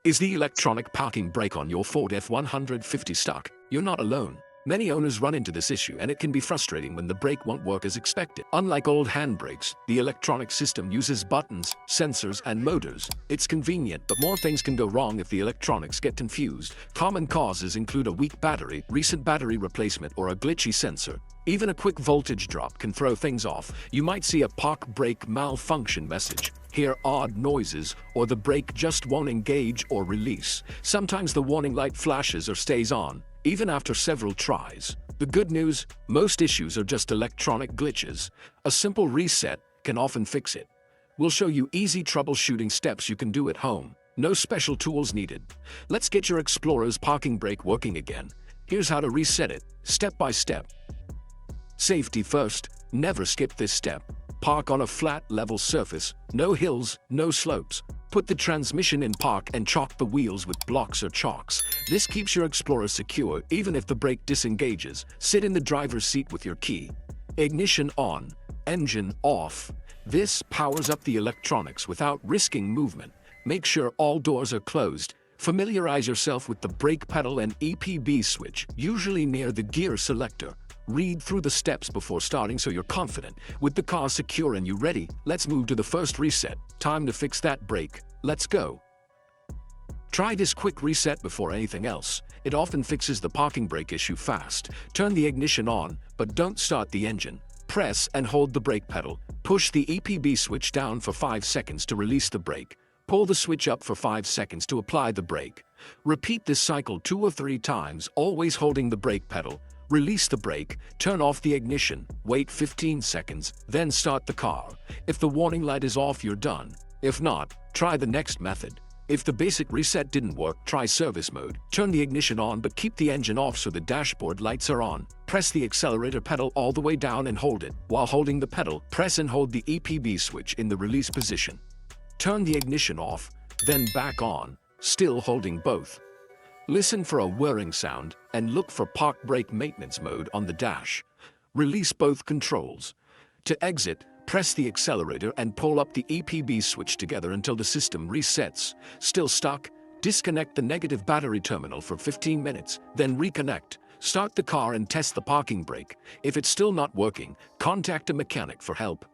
Is the electronic parking brake on your Ford F-150 stuck? You're not alone. Many owners run into this issue, and it can be frustrating when the brake won't work as expected. Unlike old handbrakes, the electronic system uses buttons, sensors, and motors. It's convenient, but more things can go wrong if the electronics get confused. Common causes include a weak battery, recent battery replacement, or a glitchy sensor. Even a quick voltage drop can throw things off. You might see a park brake malfunction message, hear odd noises, or the brake just won't engage or release. Sometimes the warning light flashes or stays on, even after several tries. The good news, most issues are just electronic glitches. A simple reset can often fix it. We'll show you easy troubleshooting steps you can do at home. No special tools needed. Let's get your Explorer's parking brake working again. Here's how to reset it, step by step. Safety first, never skip this step. Park on a flat, level surface, no hills, no slopes. Put the transmission in park and chalk the wheels with blocks or chalks. This keeps your Explorer secure even if the brake disengages. Sit in the driver's seat with your key. Ignition on, engine off. This powers up the electronics without risking movement. Make sure all doors are closed. Familiarize yourself with the brake pedal and EPB switch, usually near the gear selector. Read through the steps before starting so you're confident. With the car secure and you ready, let's move to the first reset. Time to fix that brake. Let's go. Try this quick reset before anything else. It often fixes the parking brake issue fast. Turn the ignition on, but don't start the engine. Press and hold the brake pedal. Push the EPB switch down for 5 seconds to release the brake. Pull the switch up for 5 seconds to apply the brake. Repeat this cycle 2 or 3 times, always holding the brake pedal. Release the brake, turn off the ignition, wait 15 seconds, then start the car. If the warning light is off, you're done. If not, try the next method. If the basic reset didn't work, try service mode. Turn the ignition on but keep the engine off so the dashboard lights are on. Press the accelerator pedal all the way down and hold it. While holding the pedal, press and hold the EPB switch in the release position. Turn the ignition off, then back on, still holding both. Listen for a whirring sound and look for park brake maintenance mode on the dash. Release both controls. To exit, press the accelerator and pull up the EPB switch together until the system resets. Still stuck? Disconnect the negative battery terminal for 15 minutes, then reconnect. Start the car and test the parking brake. If it's still not working, contact a mechanic for help.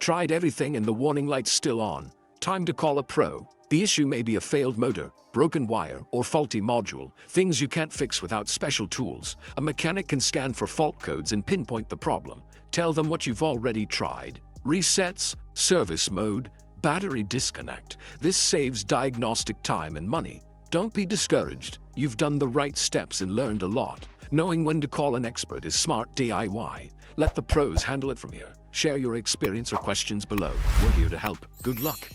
Tried everything and the warning light's still on. Time to call a pro. The issue may be a failed motor, broken wire, or faulty module, things you can't fix without special tools. A mechanic can scan for fault codes and pinpoint the problem. Tell them what you've already tried. Resets, service mode, battery disconnect. This saves diagnostic time and money. Don't be discouraged. You've done the right steps and learned a lot. Knowing when to call an expert is smart DIY. Let the pros handle it from here. Share your experience or questions below. We're here to help. Good luck.